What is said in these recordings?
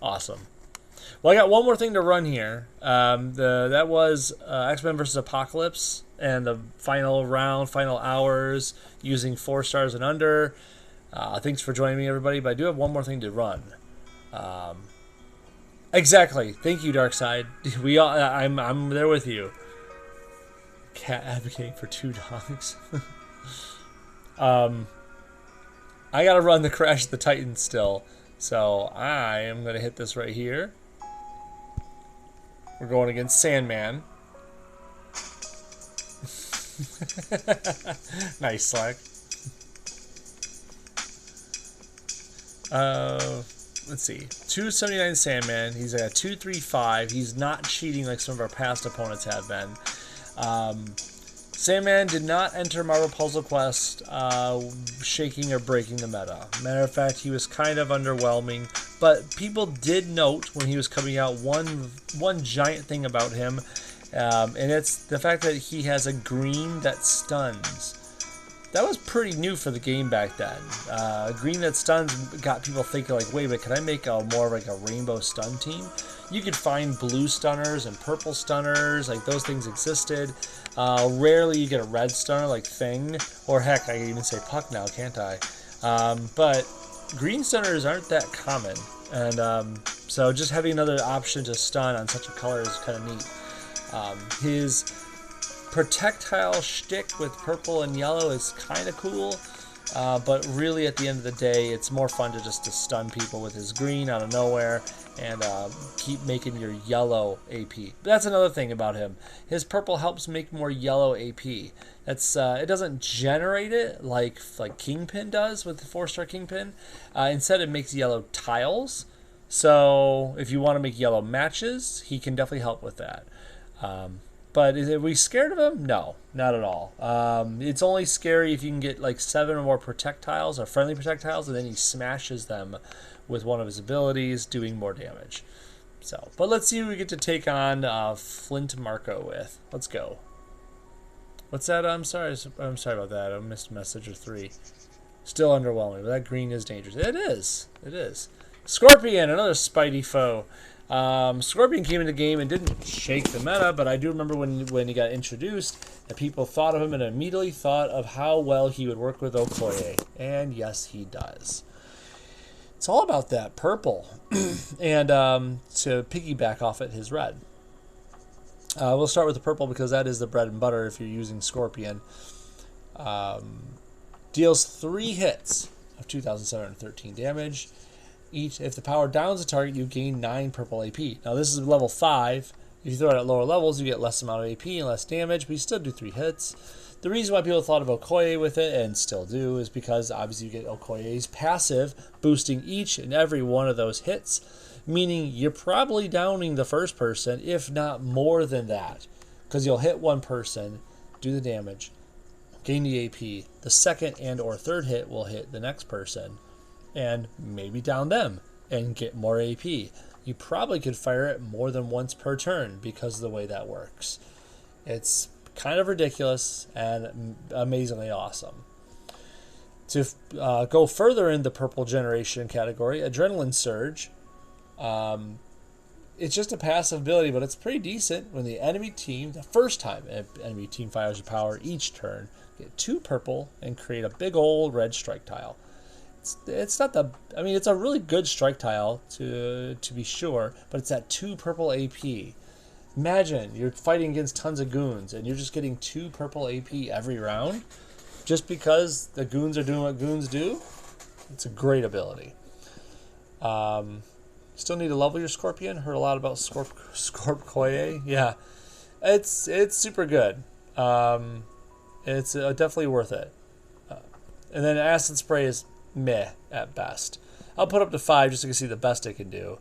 Awesome. Well, I got one more thing to run here. That was X-Men versus Apocalypse and the final round, final hours using 4 stars and under. Thanks for joining me, everybody. But I do have one more thing to run. Exactly. Thank you, Darkseid. We all, I'm there with you. Cat advocating for 2 dogs. I gotta run the Crash of the Titans still, so I am gonna hit this right here. We're going against Sandman. Nice, Slack. Let's see. 279 Sandman. He's at 235. He's not cheating like some of our past opponents have been. Sandman did not enter Marvel Puzzle Quest shaking or breaking the meta. Matter of fact, he was kind of underwhelming, but people did note when he was coming out one giant thing about him, and it's the fact that he has a green that stuns. That was pretty new for the game back then. Green that stuns got people thinking like, wait a minute, can I make a more of like a rainbow stun team? You could find blue stunners and purple stunners, like those things existed. Rarely you get a red stunner like Thing, or heck, I can even say Puck now, can't I? But green stunners aren't that common, and so just having another option to stun on such a color is kind of neat. His projectile shtick with purple and yellow is kind of cool, but really at the end of the day, it's more fun to just to stun people with his green out of nowhere and keep making your yellow AP. But that's another thing about him. His purple helps make more yellow AP. That's it doesn't generate it like Kingpin does with the 4-star Kingpin. Instead, it makes yellow tiles. So if you want to make yellow matches, he can definitely help with that. But are we scared of him? No, not at all. It's only scary if you can get like 7 or more projectiles or friendly projectiles, and then he smashes them with one of his abilities, doing more damage. So, but let's see who we get to take on Flint Marco with. Let's go. What's that? I'm sorry about that. I missed a message or 3. Still underwhelming, but that green is dangerous. It is. It is. Scorpion, another Spidey foe. Scorpion came into the game and didn't shake the meta, but I do remember when he got introduced that people thought of him and immediately thought of how well he would work with Okoye. And yes, he does. It's all about that purple. And to piggyback off it, his red. We'll start with the purple because that is the bread and butter if you're using Scorpion. Deals 3 hits of 2,713 damage. If the power downs a target, you gain 9 purple AP. Now this is level 5. If you throw it at lower levels, you get less amount of AP and less damage, but you still do 3 hits. The reason why people thought of Okoye with it, and still do, is because obviously you get Okoye's passive, boosting each and every one of those hits, meaning you're probably downing the first person, if not more than that, because you'll hit one person, do the damage, gain the AP. The second and or third hit will hit the next person, and maybe down them and get more AP. You probably could fire it more than once per turn because of the way that works. It's kind of ridiculous and amazingly awesome. To go further in the purple generation category, Adrenaline Surge. It's just a passive ability, but it's pretty decent when the enemy team, the first time an enemy team fires a power each turn, get 2 purple and create a big old red strike tile. It's not the, I mean, it's a really good strike tile to be sure, but it's at 2 purple AP. Imagine you're fighting against tons of goons and you're just getting 2 purple AP every round just because the goons are doing what goons do. It's a great ability. Still need to level your Scorpion. Heard a lot about Scorpcoye. Yeah, it's super good. It's definitely worth it. And then Acid Spray is meh at best. I'll put up to 5 just so you can see the best it can do.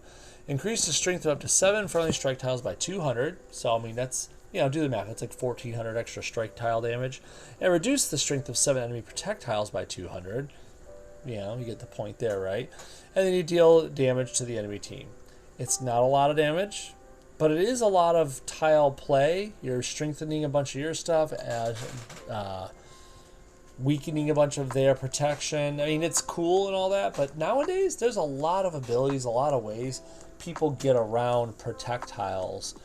Increase the strength of up to 7 friendly strike tiles by 200. So, I mean, that's, do the math. That's like 1,400 extra strike tile damage. And reduce the strength of 7 enemy projectiles by 200. You get the point there, right? And then you deal damage to the enemy team. It's not a lot of damage, but it is a lot of tile play. You're strengthening a bunch of your stuff as weakening a bunch of their protection. I mean, it's cool and all that, but nowadays there's a lot of abilities, a lot of ways people get around projectiles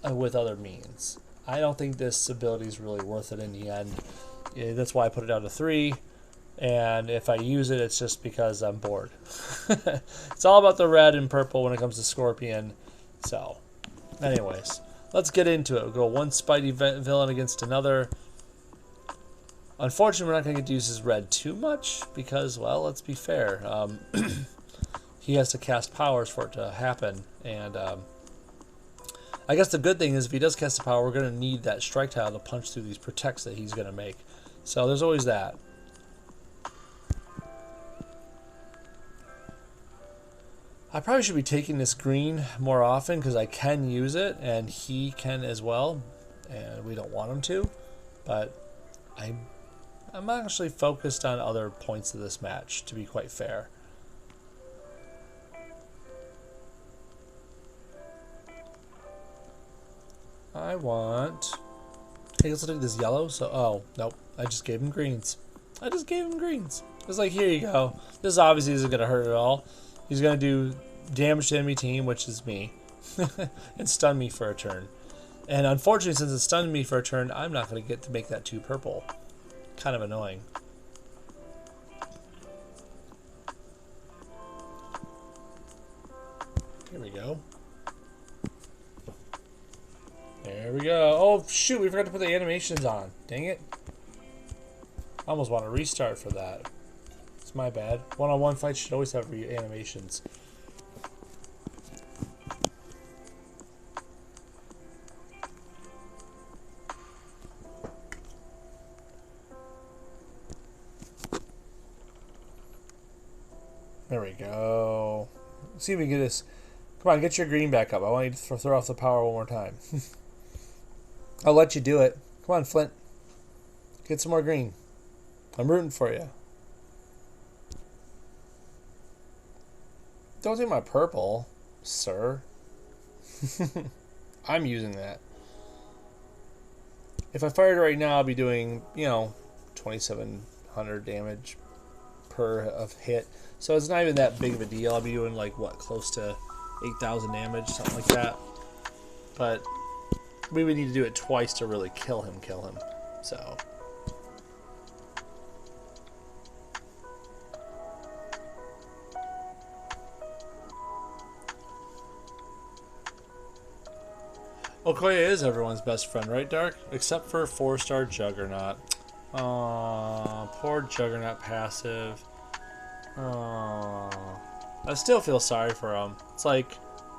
with other means. I don't think this ability is really worth it in the end. Yeah, that's why I put it down to 3. And if I use it, it's just because I'm bored. It's all about the red and purple when it comes to Scorpion. So, anyways, let's get into it. We'll go one Spidey villain against another. Unfortunately, we're not going to get to use his red too much because, well, let's be fair. He has to cast powers for it to happen. And I guess the good thing is if he does cast a power, we're going to need that strike tile to punch through these protects that he's going to make. So there's always that. I probably should be taking this green more often because I can use it and he can as well, and we don't want him to, but I'm actually focused on other points of this match, to be quite fair. I want... Hey, let's take this yellow. So, oh, nope. I just gave him greens. I just gave him greens. It's like, here you go. This obviously isn't going to hurt at all. He's going to do damage to enemy team, which is me, and stun me for a turn. And unfortunately, since it stunned me for a turn, I'm not going to get to make that 2 purple. Kind of annoying. Here we go. There we go. Oh, shoot, we forgot to put the animations on. Dang it. I almost want to restart for that. It's my bad. One-on-one fights should always have animations. There we go. Let's see if we can get this. Come on, get your green back up. I want you to throw off the power one more time. I'll let you do it. Come on, Flint. Get some more green. I'm rooting for you. Don't take my purple, sir. I'm using that. If I fired it right now, I'll be doing, 2,700 damage per of hit. So it's not even that big of a deal. I'll be doing, like, what, close to 8,000 damage, something like that. But we would need to do it twice to really kill him. So... Okoye is everyone's best friend, right, Dark? Except for 4-star Juggernaut. Aww, poor Juggernaut passive. Aww. I still feel sorry for him. It's like,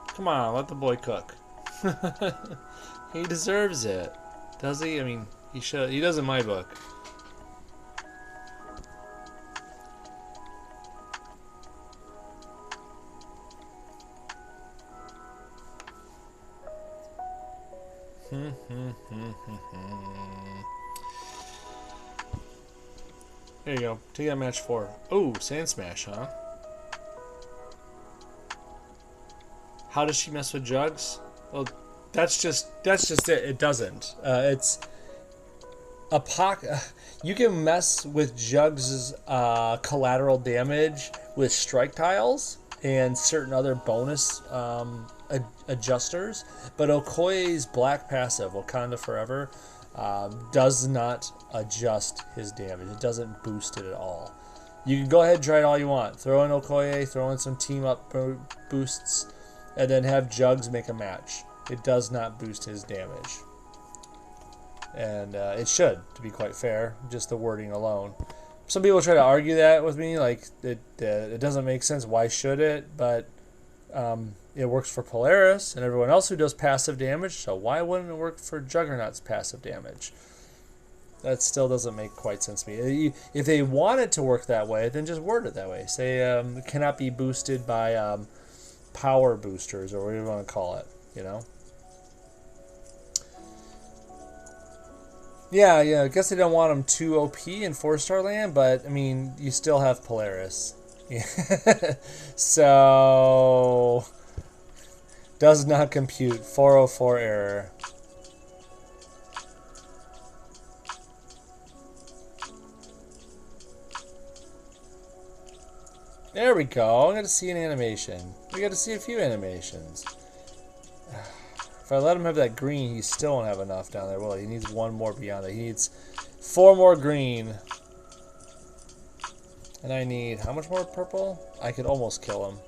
come on, let the boy cook. He deserves it. Does he? I mean, he should. He does in my book. There you go. Take that match 4. Oh, Sand Smash, huh? How does she mess with Jugs? Well, that's just it. It doesn't. It's a you can mess with Jugs' collateral damage with strike tiles and certain other bonus adjusters, but Okoye's black passive, Wakanda Forever, does not adjust his damage. It doesn't boost it at all. You can go ahead and try it all you want. Throw in Okoye, throw in some team up boosts, and then have Jugs make a match. It does not boost his damage. And it should, to be quite fair, just the wording alone. Some people try to argue that with me, like it doesn't make sense. Why should it? But it works for Polaris and everyone else who does passive damage, so why wouldn't it work for Juggernaut's passive damage? That still doesn't make quite sense to me. If they want it to work that way, then just word it that way. Say it cannot be boosted by power boosters, or whatever you want to call it, Yeah, I guess they don't want them too OP in 4-star land, but, I mean, you still have Polaris. So... does not compute. 404 error. There we go. I got to see an animation. We got to see a few animations. If I let him have that green, he still won't have enough down there, will he? He needs one more beyond that. He needs 4 more green. And I need... how much more purple? I could almost kill him.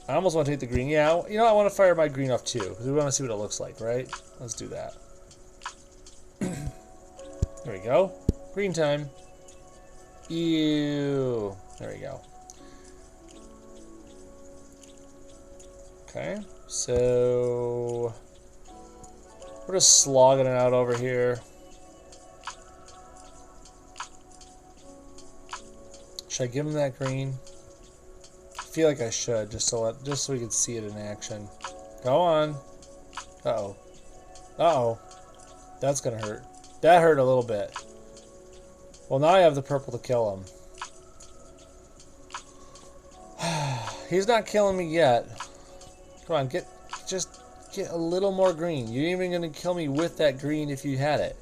I almost want to take the green. Yeah, you know, I want to fire my green off too, because we want to see what it looks like, right? Let's do that. There we go. Green time. Ew. There we go. Okay, so we're just slogging it out over here. Should I give him that green? I feel like I should, just so we can see it in action. Go on. Uh-oh. Uh-oh. That's gonna hurt. That hurt a little bit. Well, now I have the purple to kill him. He's not killing me yet. Come on, just get a little more green. You're even gonna kill me with that green if you had it.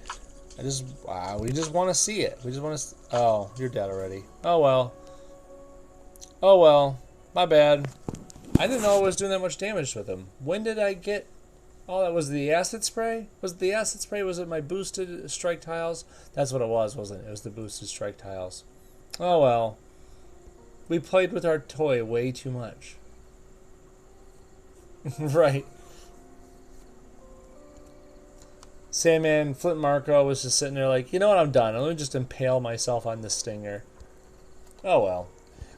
We just want to see it. We just want to. Oh, you're dead already. Oh well. Oh well. My bad. I didn't know I was doing that much damage with him. When did I get? Oh, that was the acid spray? Was it the acid spray? Was it my boosted strike tiles? That's what it was, wasn't it? It was the boosted strike tiles. Oh well. We played with our toy way too much. Right. Sandman Flint Marco was just sitting there like, you know what, I'm done. Let me just impale myself on this stinger. Oh well.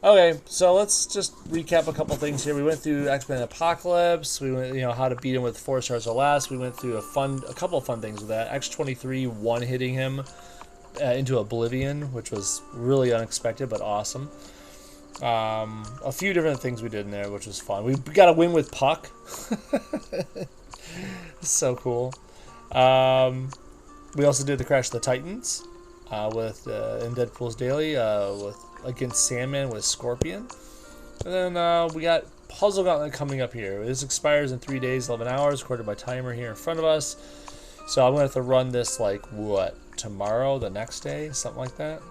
Okay, so let's just recap a couple things here. We went through X-Men Apocalypse. We went, how to beat him with 4 stars or less. We went through a couple of fun things with that. X-23 one-hitting him into oblivion, which was really unexpected but awesome. A few different things we did in there, which was fun. We got a win with Puck. So cool. We also did the Crash of the Titans with in Deadpool's Daily against Sandman with Scorpion. And then we got Puzzle Gauntlet coming up here. This expires in 3 days, 11 hours, according to my timer here in front of us. So I'm going to have to run this, like, what, tomorrow, the next day, something like that.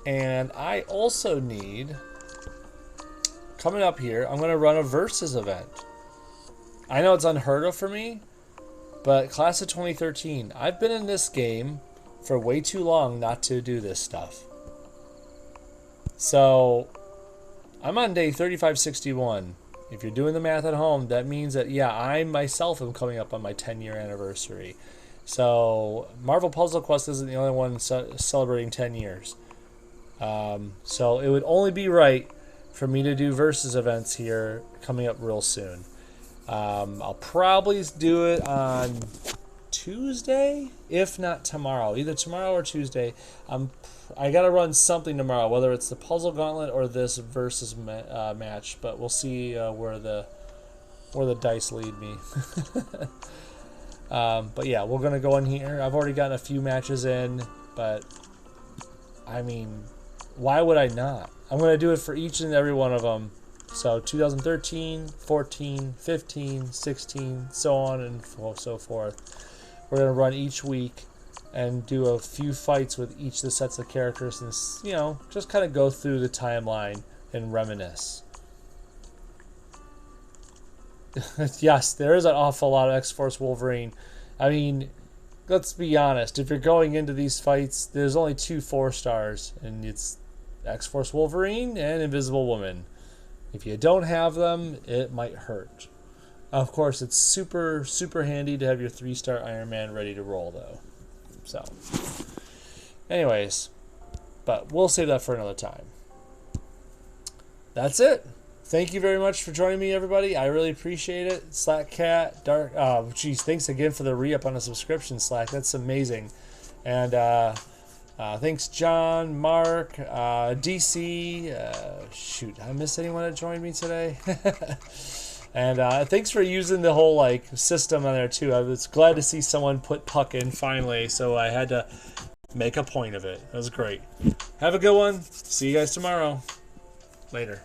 And I also need, coming up here, I'm going to run a Versus event. I know it's unheard of for me, but Class of 2013, I've been in this game for way too long not to do this stuff. So, I'm on day 3561. If you're doing the math at home, that means that, yeah, I myself am coming up on my 10-year anniversary. So, Marvel Puzzle Quest isn't the only one celebrating 10 years. So, it would only be right for me to do Versus events here coming up real soon. I'll probably do it on Tuesday, if not tomorrow. Either tomorrow or Tuesday. I gotta run something tomorrow, whether it's the Puzzle Gauntlet or this Versus match. But we'll see where the dice lead me. But yeah, we're gonna go in here. I've already gotten a few matches in, but I mean, why would I not? I'm gonna do it for each and every one of them. So 2013, 14, 15, 16, so on and so forth. We're going to run each week and do a few fights with each of the sets of characters and, just kind of go through the timeline and reminisce. Yes, there is an awful lot of X-Force Wolverine. I mean, let's be honest. If you're going into these fights, there's only 2 4-stars, and it's X-Force Wolverine and Invisible Woman. If you don't have them, it might hurt. Of course, it's super, super handy to have your 3-star Iron Man ready to roll, though. So, anyways, but we'll save that for another time. That's it. Thank you very much for joining me, everybody. I really appreciate it. Slack Cat, Dark. Oh, geez, thanks again for the re-up on the subscription, Slack. That's amazing. And thanks, John, Mark, DC. Shoot, did I miss anyone that joined me today? And thanks for using the whole system on there too. I was glad to see someone put Puck in finally, so I had to make a point of it. That was great. Have a good one. See you guys tomorrow. Later.